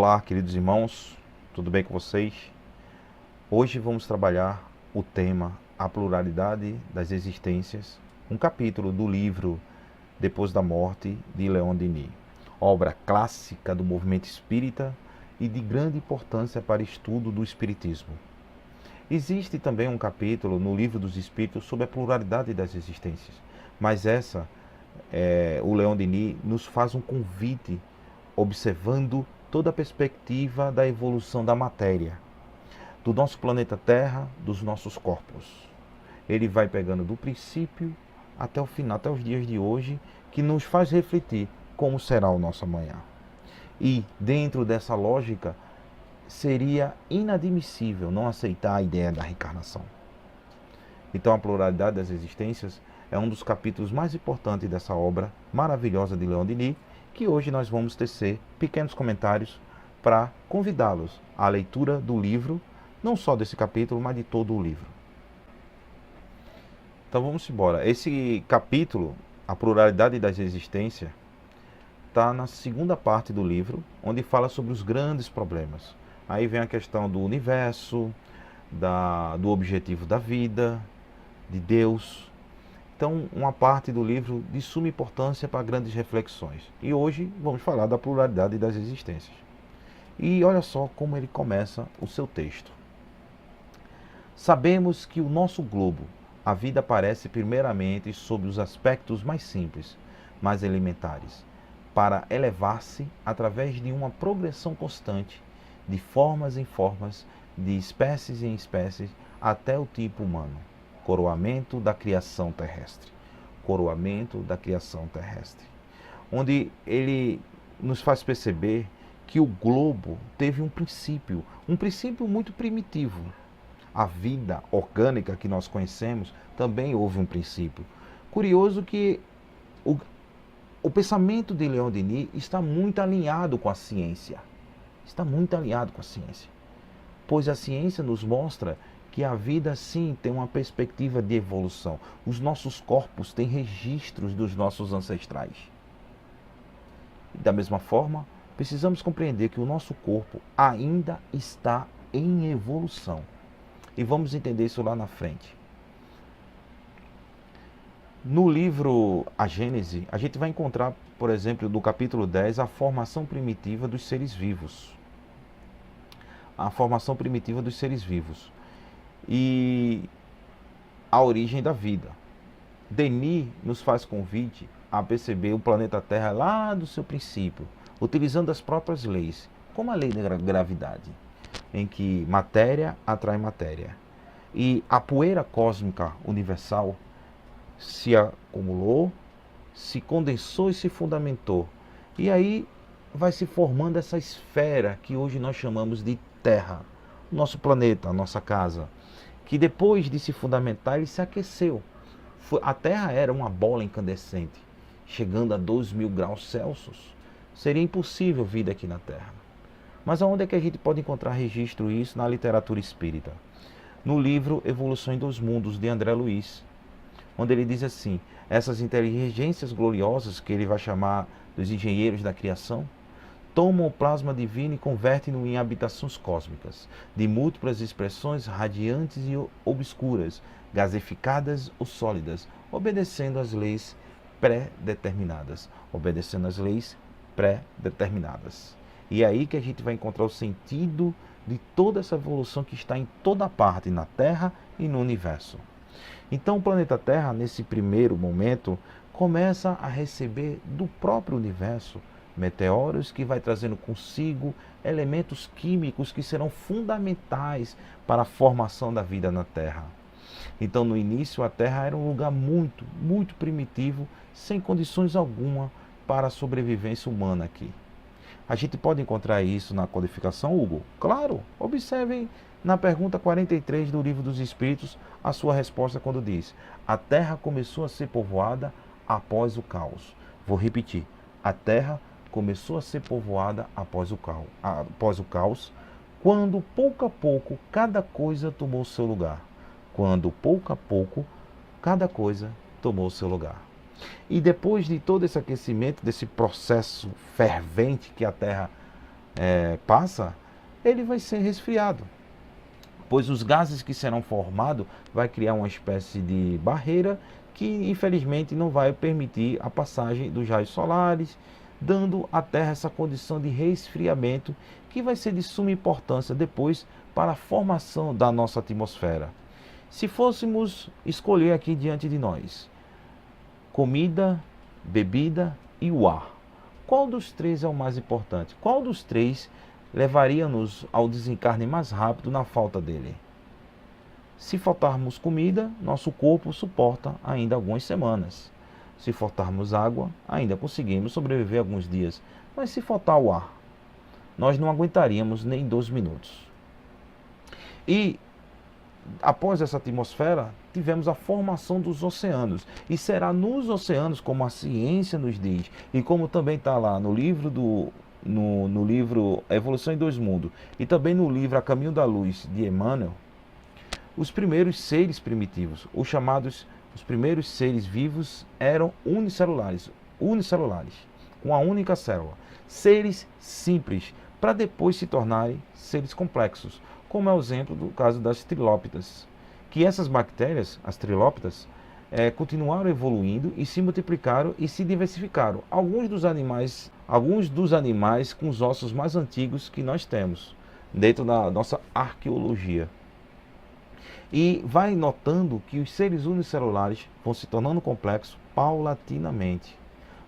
Olá, queridos irmãos, tudo bem com vocês? Hoje vamos trabalhar o tema A Pluralidade das Existências, um capítulo do livro Depois da Morte, de Leon Denis, obra clássica do movimento espírita e de grande importância para estudo do espiritismo. Existe também um capítulo no Livro dos Espíritos sobre a pluralidade das existências, mas o Leon Denis nos faz um convite observando toda a perspectiva da evolução da matéria, do nosso planeta Terra, dos nossos corpos. Ele vai pegando do princípio até o final, até os dias de hoje, que nos faz refletir como será o nosso amanhã. E dentro dessa lógica, seria inadmissível não aceitar a ideia da reencarnação. Então a pluralidade das existências é um dos capítulos mais importantes dessa obra maravilhosa de Leon Denis, que hoje nós vamos tecer pequenos comentários para convidá-los à leitura do livro, não só desse capítulo, mas de todo o livro. Então vamos embora. Esse capítulo, A Pluralidade das Existências, está na segunda parte do livro, onde fala sobre os grandes problemas. Aí vem a questão do universo, do objetivo da vida, de Deus. Então, uma parte do livro de suma importância para grandes reflexões. E hoje vamos falar da pluralidade das existências. E olha só como ele começa o seu texto. Sabemos que o nosso globo, a vida aparece primeiramente sob os aspectos mais simples, mais elementares, para elevar-se através de uma progressão constante, de formas em formas, de espécies em espécies, até o tipo humano. Coroamento da criação terrestre. Coroamento da criação terrestre. Onde ele nos faz perceber que o globo teve um princípio muito primitivo. A vida orgânica que nós conhecemos também houve um princípio. Curioso que o pensamento de Leon Denis está muito alinhado com a ciência. Está muito alinhado com a ciência. Pois a ciência nos mostra que a vida sim tem uma perspectiva de evolução. Os nossos corpos têm registros dos nossos ancestrais. E da mesma forma, precisamos compreender que o nosso corpo ainda está em evolução. E vamos entender isso lá na frente. No livro A Gênese, a gente vai encontrar, por exemplo, no capítulo 10, a formação primitiva dos seres vivos. A formação primitiva dos seres vivos. E a origem da vida. Denis nos faz convite a perceber o planeta Terra lá do seu princípio, utilizando as próprias leis, como a lei da gravidade, em que matéria atrai matéria. E a poeira cósmica universal se acumulou, se condensou e se fundamentou. E aí vai se formando essa esfera que hoje nós chamamos de Terra, nosso planeta, a nossa casa, que depois de se fundamentar, ele se aqueceu. A Terra era uma bola incandescente, chegando a 2.000 graus Celsius. Seria impossível vida aqui na Terra. Mas aonde é que a gente pode encontrar registro disso? Na literatura espírita. No livro Evolução em Dois Mundos, de André Luiz, onde ele diz assim: essas inteligências gloriosas, que ele vai chamar dos engenheiros da criação, tomam o plasma divino e convertem-no em habitações cósmicas, de múltiplas expressões radiantes e obscuras, gasificadas ou sólidas, obedecendo às leis pré-determinadas. Obedecendo às leis pré-determinadas. E é aí que a gente vai encontrar o sentido de toda essa evolução que está em toda parte, na Terra e no universo. Então o planeta Terra, nesse primeiro momento, começa a receber do próprio universo meteoros que vai trazendo consigo elementos químicos que serão fundamentais para a formação da vida na Terra. Então, no início, a Terra era um lugar muito, muito primitivo, sem condições alguma para a sobrevivência humana aqui. A gente pode encontrar isso na codificação, Hugo? Claro! Observem na pergunta 43 do Livro dos Espíritos a sua resposta quando diz: a Terra começou a ser povoada após o caos. Vou repetir: a Terra começou a ser povoada após o caos, quando pouco a pouco cada coisa tomou seu lugar. Quando pouco a pouco cada coisa tomou seu lugar. E depois de todo esse aquecimento, desse processo fervente que a Terra passa, ele vai ser resfriado, pois os gases que serão formados vai criar uma espécie de barreira que infelizmente não vai permitir a passagem dos raios solares, dando à Terra essa condição de resfriamento que vai ser de suma importância depois para a formação da nossa atmosfera. Se fôssemos escolher aqui diante de nós comida, bebida e o ar, qual dos três é o mais importante? Qual dos três levaria-nos ao desencarne mais rápido na falta dele? Se faltarmos comida, nosso corpo suporta ainda algumas semanas. Se faltarmos água, ainda conseguimos sobreviver alguns dias. Mas se faltar o ar, nós não aguentaríamos nem 2 minutos. E após essa atmosfera, tivemos a formação dos oceanos. E será nos oceanos, como a ciência nos diz, e como também está lá no livro no livro Evolução em Dois Mundos, e também no livro A Caminho da Luz, de Emmanuel, os primeiros seres primitivos, os primeiros seres vivos eram unicelulares, com a única célula. Seres simples, para depois se tornarem seres complexos, como é o exemplo do caso das trilópitas, que essas bactérias, as trilópitas, continuaram evoluindo e se multiplicaram e se diversificaram. Alguns dos animais com os ossos mais antigos que nós temos, dentro da nossa arqueologia. E vai notando que os seres unicelulares vão se tornando complexos paulatinamente.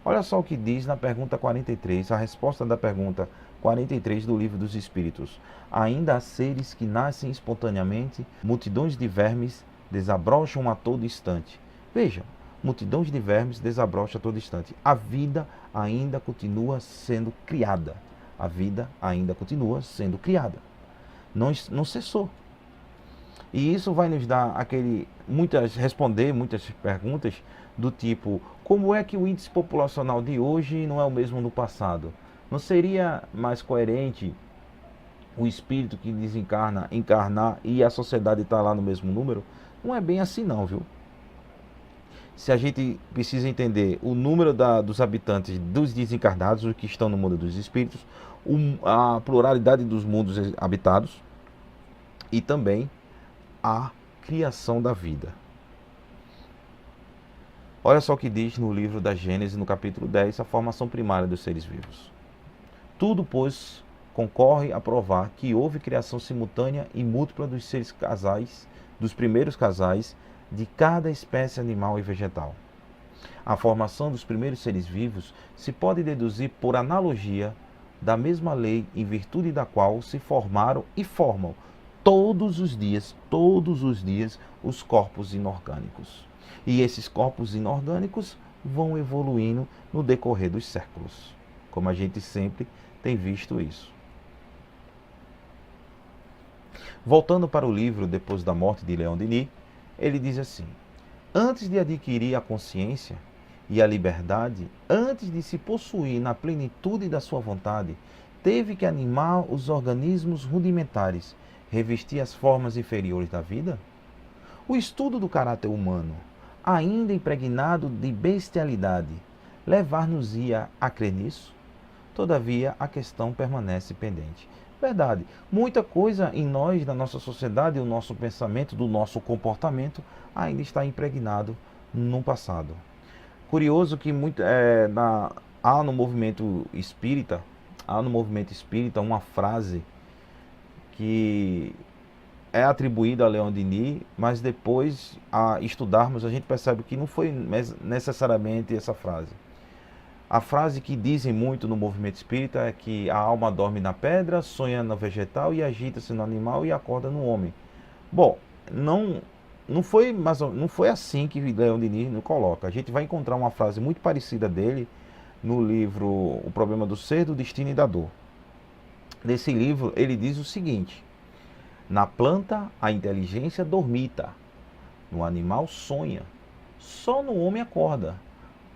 Olha só o que diz na pergunta 43, a resposta da pergunta 43 do Livro dos Espíritos. Ainda há seres que nascem espontaneamente, multidões de vermes desabrocham a todo instante. Veja, multidões de vermes desabrocham a todo instante. A vida ainda continua sendo criada. A vida ainda continua sendo criada. Não cessou. E isso vai nos dar responder muitas perguntas do tipo: como é que o índice populacional de hoje não é o mesmo do passado? Não seria mais coerente o espírito que desencarna, encarnar e a sociedade estar lá no mesmo número? Não é bem assim não, viu? Se a gente precisa entender o número dos habitantes dos desencarnados, os que estão no mundo dos espíritos, a pluralidade dos mundos habitados e também a criação da vida. Olha só o que diz no livro da Gênesis, no capítulo 10, a formação primária dos seres vivos. Tudo, pois, concorre a provar que houve criação simultânea e múltipla dos primeiros casais de cada espécie animal e vegetal. A formação dos primeiros seres vivos se pode deduzir por analogia da mesma lei em virtude da qual se formaram e formam todos os dias, os corpos inorgânicos. E esses corpos inorgânicos vão evoluindo no decorrer dos séculos, como a gente sempre tem visto isso. Voltando para o livro Depois da Morte, de Leon Denis, ele diz assim: antes de adquirir a consciência e a liberdade, antes de se possuir na plenitude da sua vontade, teve que animar os organismos rudimentares, revestir as formas inferiores da vida? O estudo do caráter humano, ainda impregnado de bestialidade, levar-nos-ia a crer nisso? Todavia, a questão permanece pendente. Verdade, muita coisa em nós, na nossa sociedade, o nosso pensamento, do nosso comportamento, ainda está impregnado no passado. Curioso que há no movimento espírita uma frase que é atribuída a Leon Denis, mas depois, a estudarmos, a gente percebe que não foi necessariamente essa frase. A frase que dizem muito no movimento espírita é que a alma dorme na pedra, sonha no vegetal e agita-se no animal e acorda no homem. Bom, não foi assim que Leon Denis nos coloca. A gente vai encontrar uma frase muito parecida dele no livro O Problema do Ser, do Destino e da Dor. Nesse livro, ele diz o seguinte: na planta, a inteligência dormita, no animal sonha, só no homem acorda,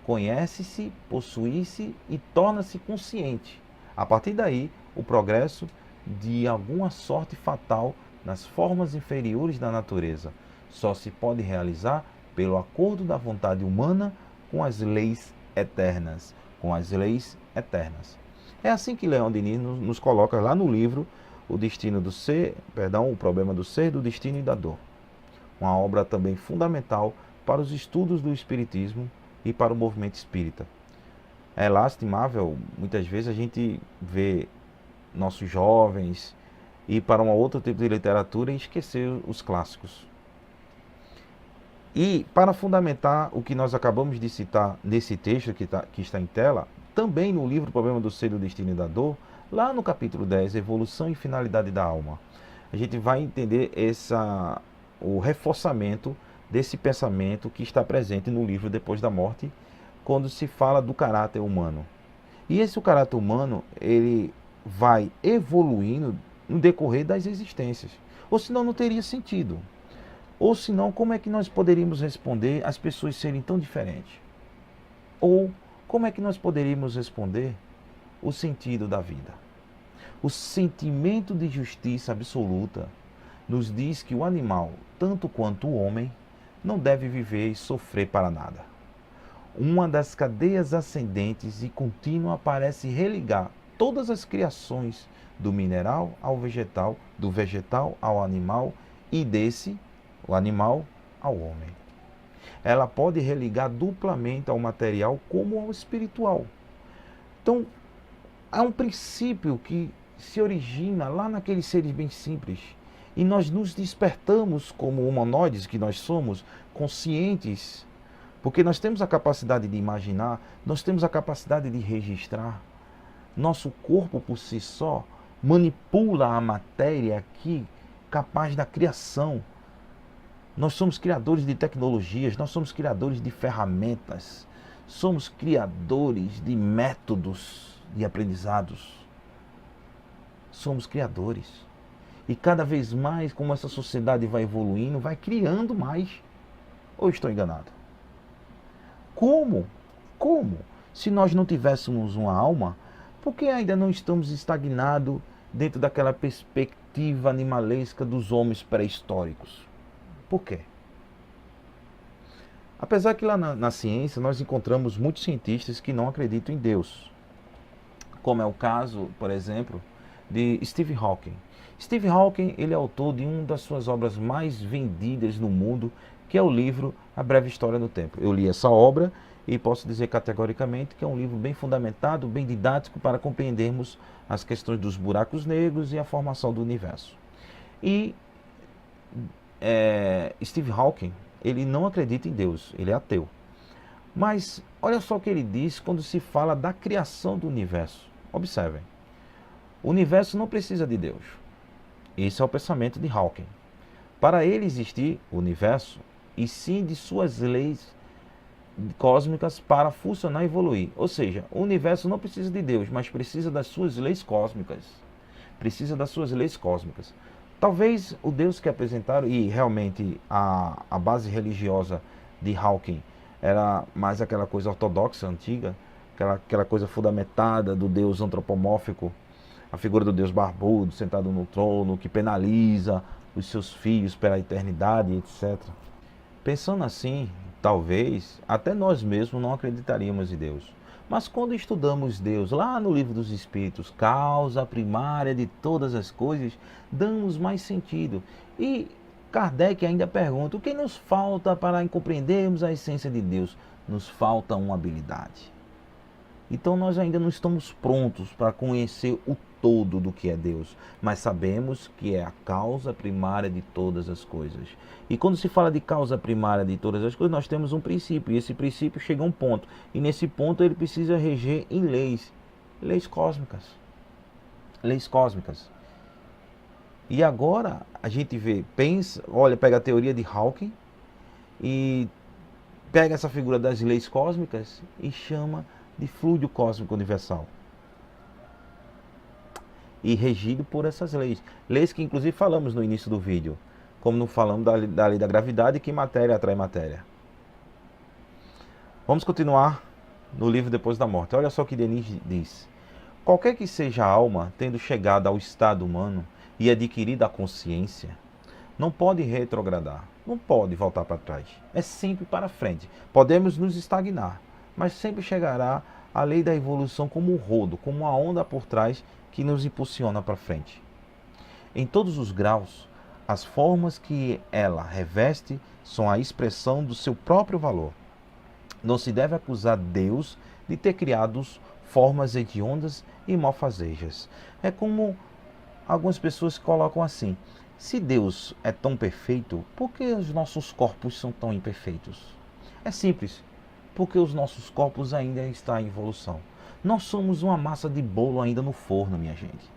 conhece-se, possui-se e torna-se consciente. A partir daí, o progresso de alguma sorte fatal nas formas inferiores da natureza só se pode realizar pelo acordo da vontade humana com as leis eternas. É assim que Leon Denis nos coloca lá no livro O Problema do Ser, do Destino e da Dor. Uma obra também fundamental para os estudos do espiritismo e para o movimento espírita. É lastimável, muitas vezes a gente vê nossos jovens ir para um outro tipo de literatura e esquecer os clássicos. E para fundamentar o que nós acabamos de citar nesse texto que está em tela, também no livro O Problema do Ser, do Destino e da Dor, lá no capítulo 10, Evolução e Finalidade da Alma, a gente vai entender o reforçamento desse pensamento que está presente no livro Depois da Morte, quando se fala do caráter humano. E esse caráter humano, ele vai evoluindo no decorrer das existências. Ou senão não teria sentido. Ou senão, como é que nós poderíamos responder às pessoas serem tão diferentes? Ou como é que nós poderíamos responder o sentido da vida? O sentimento de justiça absoluta nos diz que o animal, tanto quanto o homem, não deve viver e sofrer para nada. Uma das cadeias ascendentes e contínua parece religar todas as criações do mineral ao vegetal, do vegetal ao animal e desse, o animal, ao homem. Ela pode religar duplamente ao material como ao espiritual. Então, há um princípio que se origina lá naqueles seres bem simples. E nós nos despertamos como humanoides que nós somos, conscientes, porque nós temos a capacidade de imaginar, nós temos a capacidade de registrar. Nosso corpo por si só manipula a matéria aqui, capaz da criação. Nós somos criadores de tecnologias, nós somos criadores de ferramentas, somos criadores de métodos de aprendizados. Somos criadores. E cada vez mais, como essa sociedade vai evoluindo, vai criando mais. Ou estou enganado? Como? Como? Se nós não tivéssemos uma alma, por que ainda não estamos estagnados dentro daquela perspectiva animalesca dos homens pré-históricos? Por quê? Apesar que lá na ciência nós encontramos muitos cientistas que não acreditam em Deus. Como é o caso, por exemplo, de Stephen Hawking. Stephen Hawking, ele é autor de uma das suas obras mais vendidas no mundo, que é o livro A Breve História do Tempo. Eu li essa obra e posso dizer categoricamente que é um livro bem fundamentado, bem didático para compreendermos as questões dos buracos negros e a formação do universo. E Stephen Hawking, ele não acredita em Deus, ele é ateu. Mas olha só o que ele diz quando se fala da criação do universo. Observem, o universo não precisa de Deus. Esse é o pensamento de Hawking. Para ele existir o universo, e sim de suas leis cósmicas para funcionar e evoluir. Ou seja, o universo não precisa de Deus, mas precisa das suas leis cósmicas. Precisa das suas leis cósmicas. Talvez o Deus que apresentaram, e realmente a base religiosa de Hawking era mais aquela coisa ortodoxa, antiga, aquela coisa fundamentada do Deus antropomórfico, a figura do Deus barbudo, sentado no trono, que penaliza os seus filhos pela eternidade, etc. Pensando assim, talvez até nós mesmos não acreditaríamos em Deus. Mas quando estudamos Deus lá no Livro dos Espíritos, causa primária de todas as coisas, damos mais sentido. E Kardec ainda pergunta, o que nos falta para compreendermos a essência de Deus? Nos falta uma habilidade. Então nós ainda não estamos prontos para conhecer o todo do que é Deus, mas sabemos que é a causa primária de todas as coisas. E quando se fala de causa primária de todas as coisas, nós temos um princípio, e esse princípio chega a um ponto. E nesse ponto ele precisa reger em leis cósmicas. Leis cósmicas. E agora a gente vê, pensa, olha, pega a teoria de Hawking e pega essa figura das leis cósmicas e chama de fluido cósmico universal. E regido por essas leis. Leis que inclusive falamos no início do vídeo. Como não falamos da lei da gravidade, que matéria atrai matéria. Vamos continuar no livro Depois da Morte. Olha só o que Denis diz. Qualquer que seja a alma, tendo chegado ao estado humano e adquirido a consciência, não pode retrogradar, não pode voltar para trás. É sempre para frente. Podemos nos estagnar, mas sempre chegará a lei da evolução como um rodo, como uma onda por trás que nos impulsiona para frente. Em todos os graus, as formas que ela reveste são a expressão do seu próprio valor. Não se deve acusar Deus de ter criado formas hediondas e malfazejas. É como algumas pessoas colocam assim: se Deus é tão perfeito, por que os nossos corpos são tão imperfeitos? É simples, porque os nossos corpos ainda estão em evolução. Nós somos uma massa de bolo ainda no forno, minha gente,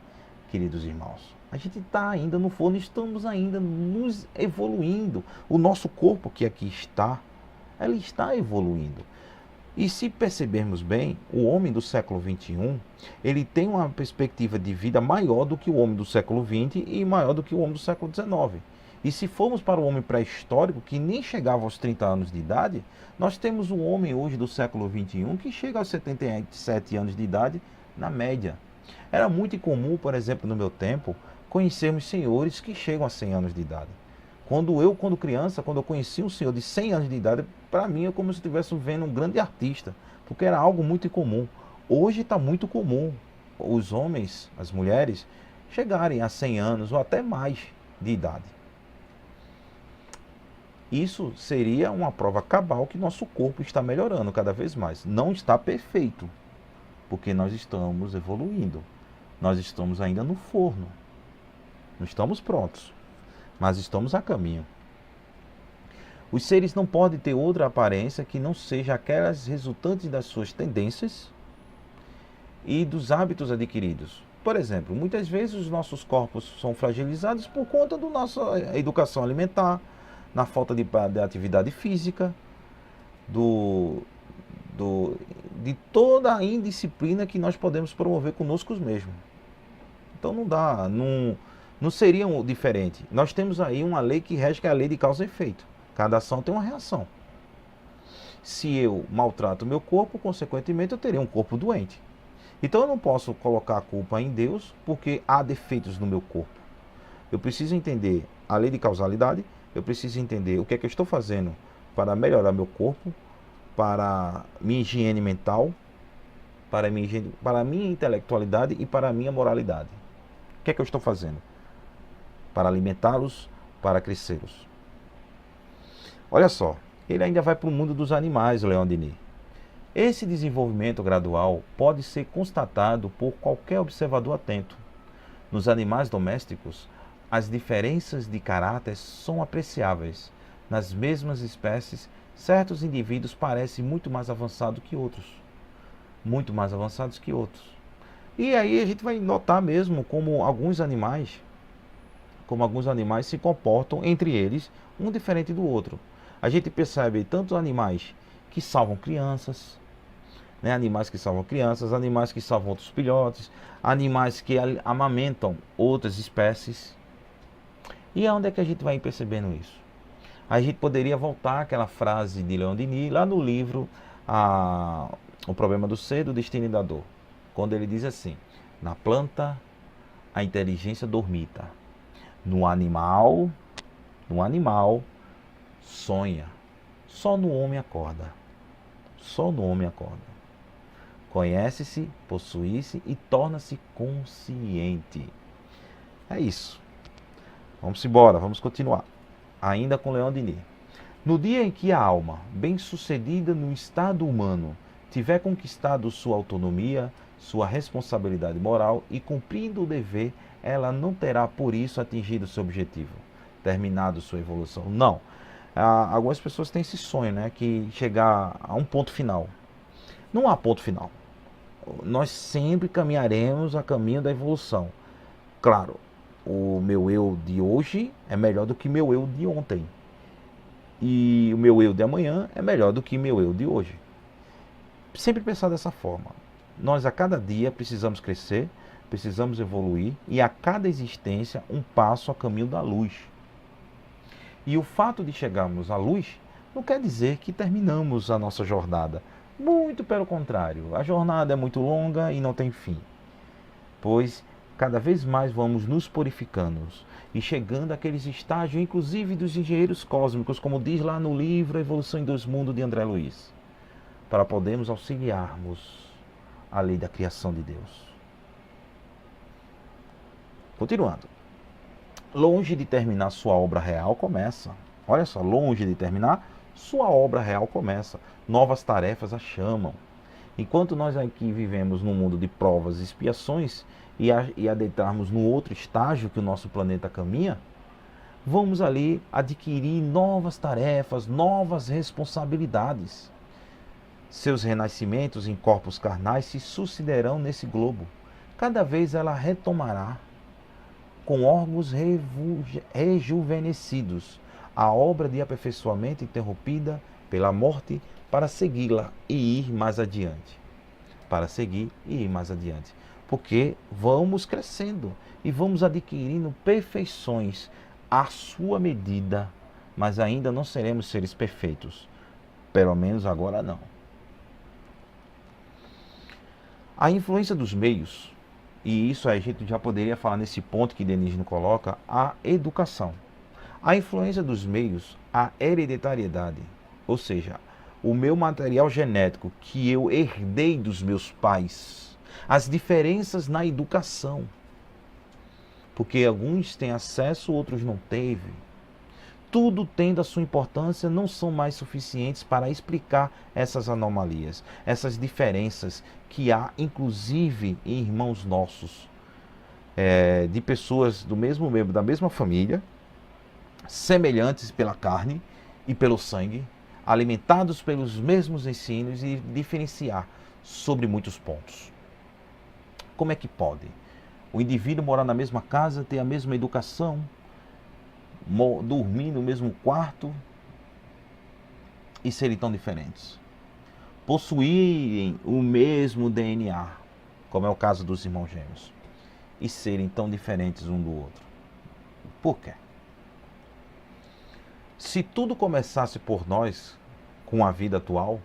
queridos irmãos. A gente está ainda no forno, estamos ainda nos evoluindo. O nosso corpo que aqui está, ele está evoluindo. E se percebermos bem, o homem do século XXI, ele tem uma perspectiva de vida maior do que o homem do século XX e maior do que o homem do século XIX. E se formos para o homem pré-histórico, que nem chegava aos 30 anos de idade, nós temos um homem hoje do século XXI que chega aos 77 anos de idade, na média. Era muito incomum, por exemplo, no meu tempo, conhecermos senhores que chegam a 100 anos de idade. Quando criança, quando eu conheci um senhor de 100 anos de idade, para mim é como se eu estivesse vendo um grande artista, porque era algo muito incomum. Hoje está muito comum os homens, as mulheres, chegarem a 100 anos ou até mais de idade. Isso seria uma prova cabal que nosso corpo está melhorando cada vez mais. Não está perfeito, porque nós estamos evoluindo. Nós estamos ainda no forno. Não estamos prontos, mas estamos a caminho. Os seres não podem ter outra aparência que não seja aquelas resultantes das suas tendências e dos hábitos adquiridos. Por exemplo, muitas vezes os nossos corpos são fragilizados por conta da nossa educação alimentar, na falta de atividade física, de toda a indisciplina que nós podemos promover conosco mesmos. Então não dá, não seria diferente. Nós temos aí uma lei que rege, que é a lei de causa e efeito. Cada ação tem uma reação. Se eu maltrato o meu corpo, consequentemente eu terei um corpo doente. Então eu não posso colocar a culpa em Deus porque há defeitos no meu corpo. Eu preciso entender a lei de causalidade, eu preciso entender o que é que eu estou fazendo para melhorar meu corpo, para minha higiene mental, para a minha intelectualidade e para a minha moralidade. O que é que eu estou fazendo? Para alimentá-los, para crescê-los. Olha só, ele ainda vai para o mundo dos animais, o Leon Denis. Esse desenvolvimento gradual pode ser constatado por qualquer observador atento. Nos animais domésticos, as diferenças de caráter são apreciáveis. Nas mesmas espécies, certos indivíduos parecem muito mais avançados que outros. Muito mais avançados que outros. E aí a gente vai notar mesmo como alguns animais se comportam entre eles, um diferente do outro. A gente percebe tanto animais que salvam crianças, né? Animais que salvam crianças, animais que salvam outros filhotes, animais que amamentam outras espécies. E aonde é que a gente vai percebendo isso? A gente poderia voltar àquela frase de Leon Denis, lá no livro O Problema do Ser, do Destino e da Dor, quando ele diz assim: na planta a inteligência dormita, no animal sonha, só no homem acorda. Só no homem acorda. Conhece-se, possui-se e torna-se consciente. É isso. Vamos embora, vamos continuar. Ainda com Leon Denis. No dia em que a alma, bem-sucedida no estado humano, tiver conquistado sua autonomia, sua responsabilidade moral e cumprindo o dever, ela não terá por isso atingido seu objetivo, terminado sua evolução. Não. Algumas pessoas têm esse sonho, né, que chegar a um ponto final. Não há ponto final. Nós sempre caminharemos a caminho da evolução. Claro, o meu eu de hoje é melhor do que meu eu de ontem. E o meu eu de amanhã é melhor do que meu eu de hoje. Sempre pensar dessa forma. Nós a cada dia precisamos crescer, precisamos evoluir e a cada existência um passo a caminho da luz. E o fato de chegarmos à luz não quer dizer que terminamos a nossa jornada. Muito pelo contrário, a jornada é muito longa e não tem fim. Pois cada vez mais vamos nos purificando e chegando àqueles estágios, inclusive dos engenheiros cósmicos, como diz lá no livro A Evolução em Dois Mundos, de André Luiz, para podermos auxiliarmos a lei da criação de Deus. Continuando. Longe de terminar sua obra real, começa. Olha só, longe de terminar, sua obra real começa. Novas tarefas a chamam. Enquanto nós aqui vivemos num mundo de provas e expiações e adentrarmos no outro estágio que o nosso planeta caminha, vamos ali adquirir novas tarefas, novas responsabilidades. Seus renascimentos em corpos carnais se sucederão nesse globo. Cada vez ela retomará, com órgãos rejuvenescidos, a obra de aperfeiçoamento interrompida pela morte para segui-la e ir mais adiante. Para seguir e ir mais adiante. Porque vamos crescendo e vamos adquirindo perfeições à sua medida, mas ainda não seremos seres perfeitos. Pelo menos agora não. A influência dos meios, e isso a gente já poderia falar nesse ponto que Denise nos coloca, a educação. A influência dos meios, a hereditariedade, ou seja, o meu material genético que eu herdei dos meus pais, as diferenças na educação, porque alguns têm acesso, outros não teve. Tudo tendo a sua importância, não são mais suficientes para explicar essas anomalias, essas diferenças que há, inclusive, em irmãos nossos, de pessoas do mesmo membro, da mesma família, semelhantes pela carne e pelo sangue, alimentados pelos mesmos ensinos e diferenciar sobre muitos pontos. Como é que pode? O indivíduo morar na mesma casa, ter a mesma educação, dormir no mesmo quarto e serem tão diferentes. Possuírem o mesmo DNA, como é o caso dos irmãos gêmeos, e serem tão diferentes um do outro. Por quê? Se tudo começasse por nós, com a vida atual,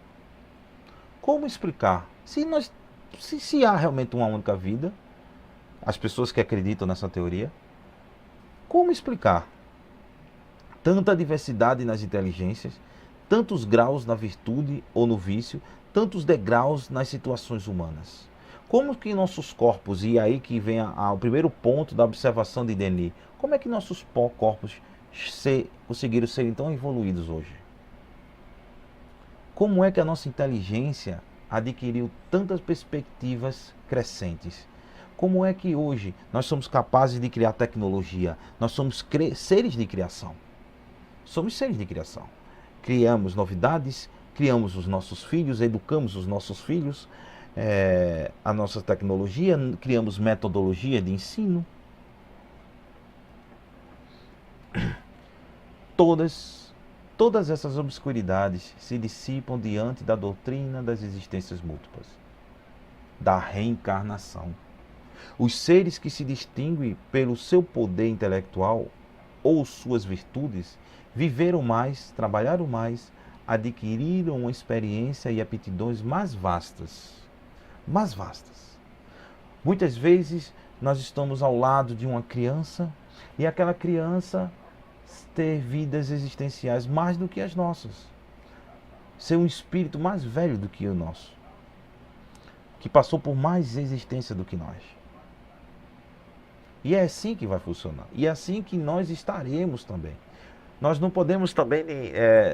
como explicar? Se há realmente uma única vida, as pessoas que acreditam nessa teoria, como explicar tanta diversidade nas inteligências, tantos graus na virtude ou no vício, tantos degraus nas situações humanas? Como que nossos corpos, e aí que vem o primeiro ponto da observação de Denis, como é que nossos corpos conseguiram serem tão evoluídos hoje? Como é que a nossa inteligência adquiriu tantas perspectivas crescentes? Como é que hoje nós somos capazes de criar tecnologia? Nós somos seres de criação. Somos seres de criação. Criamos novidades, criamos os nossos filhos, educamos os nossos filhos, a nossa tecnologia, criamos metodologia de ensino. Todas essas obscuridades se dissipam diante da doutrina das existências múltiplas, da reencarnação. Os seres que se distinguem pelo seu poder intelectual ou suas virtudes viveram mais, trabalharam mais, adquiriram uma experiência e aptidões mais vastas. Mais vastas. Muitas vezes nós estamos ao lado de uma criança e aquela criança ter vidas existenciais mais do que as nossas. Ser um espírito mais velho do que o nosso. Que passou por mais existência do que nós. E é assim que vai funcionar. E é assim que nós estaremos também. Nós não podemos também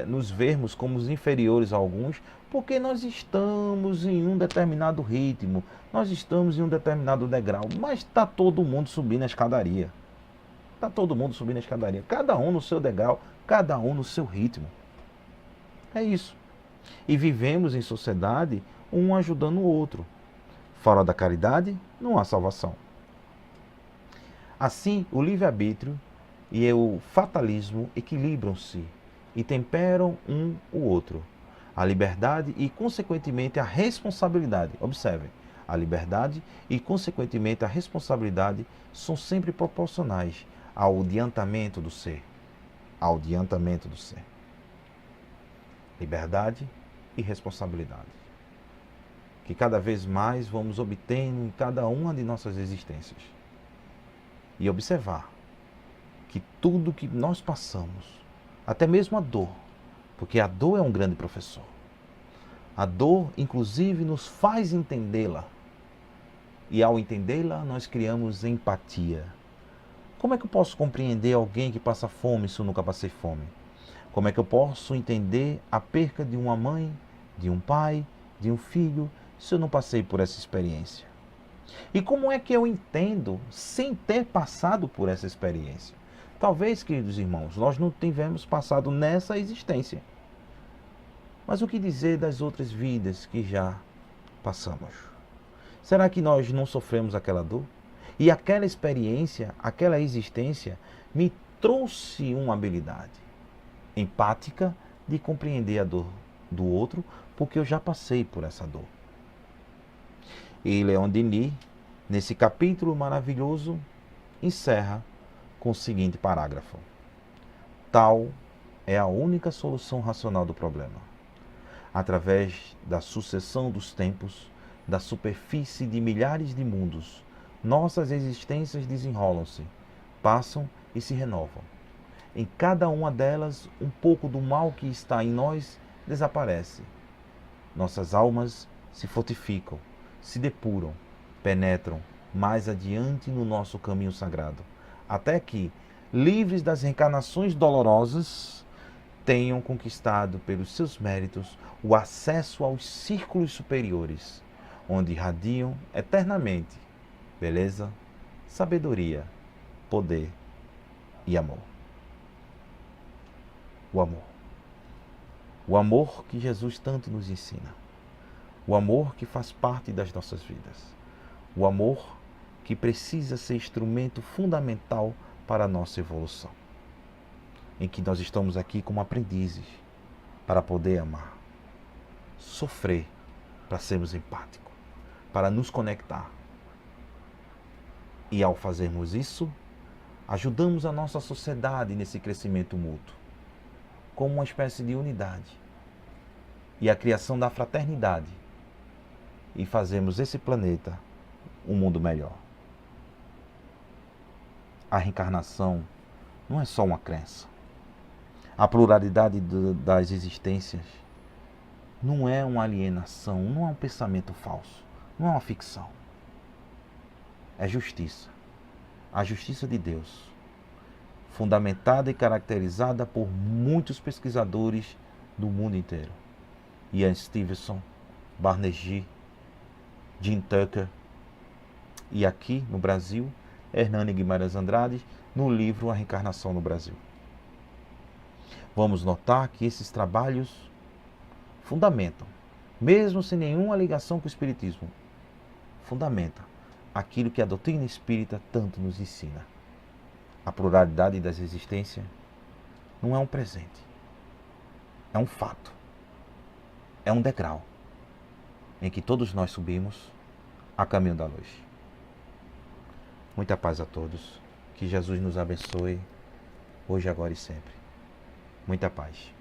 nos vermos como os inferiores a alguns, porque nós estamos em um determinado ritmo, nós estamos em um determinado degrau, mas está todo mundo subindo a escadaria. Está todo mundo subindo a escadaria, cada um no seu degrau, cada um no seu ritmo. É isso. E vivemos em sociedade, um ajudando o outro. Fora da caridade, não há salvação. Assim, o livre-arbítrio e o fatalismo equilibram-se e temperam um o outro. A liberdade e, consequentemente, a responsabilidade. Observem, a liberdade e, consequentemente, a responsabilidade são sempre proporcionais ao adiantamento do ser. Ao adiantamento do ser. Liberdade e responsabilidade. Que cada vez mais vamos obtendo em cada uma de nossas existências. E observar que tudo que nós passamos, até mesmo a dor, porque a dor é um grande professor. A dor, inclusive, nos faz entendê-la. E ao entendê-la, nós criamos empatia. Como é que eu posso compreender alguém que passa fome se eu nunca passei fome? Como é que eu posso entender a perca de uma mãe, de um pai, de um filho, se eu não passei por essa experiência? E como é que eu entendo sem ter passado por essa experiência? Talvez, queridos irmãos, nós não tivemos passado nessa existência. Mas o que dizer das outras vidas que já passamos? Será que nós não sofremos aquela dor? E aquela experiência, aquela existência, me trouxe uma habilidade empática de compreender a dor do outro, porque eu já passei por essa dor. E Leon Denis, nesse capítulo maravilhoso, encerra com o seguinte parágrafo: tal é a única solução racional do problema. Através da sucessão dos tempos, da superfície de milhares de mundos, nossas existências desenrolam-se, passam e se renovam. Em cada uma delas, um pouco do mal que está em nós desaparece. Nossas almas se fortificam, se depuram, penetram mais adiante no nosso caminho sagrado, até que, livres das reencarnações dolorosas, tenham conquistado pelos seus méritos o acesso aos círculos superiores, onde irradiam eternamente beleza, sabedoria, poder e amor. O amor. O amor que Jesus tanto nos ensina. O amor que faz parte das nossas vidas. O amor que precisa ser instrumento fundamental para a nossa evolução. Em que nós estamos aqui como aprendizes para poder amar. Sofrer para sermos empáticos. Para nos conectar. E ao fazermos isso, ajudamos a nossa sociedade nesse crescimento mútuo, como uma espécie de unidade e a criação da fraternidade, e fazemos esse planeta um mundo melhor. A reencarnação não é só uma crença. A pluralidade das existências não é uma alienação, não é um pensamento falso, não é uma ficção. É justiça. A justiça de Deus, fundamentada e caracterizada por muitos pesquisadores do mundo inteiro. Ian Stevenson, Barnett, Jim Tucker, e aqui no Brasil, Hernani Guimarães Andrade, no livro A Reencarnação no Brasil. Vamos notar que esses trabalhos fundamentam, mesmo sem nenhuma ligação com o Espiritismo, fundamentam aquilo que a doutrina espírita tanto nos ensina. A pluralidade das existências não é um presente, é um fato, é um degrau em que todos nós subimos a caminho da luz. Muita paz a todos, que Jesus nos abençoe, hoje, agora e sempre. Muita paz.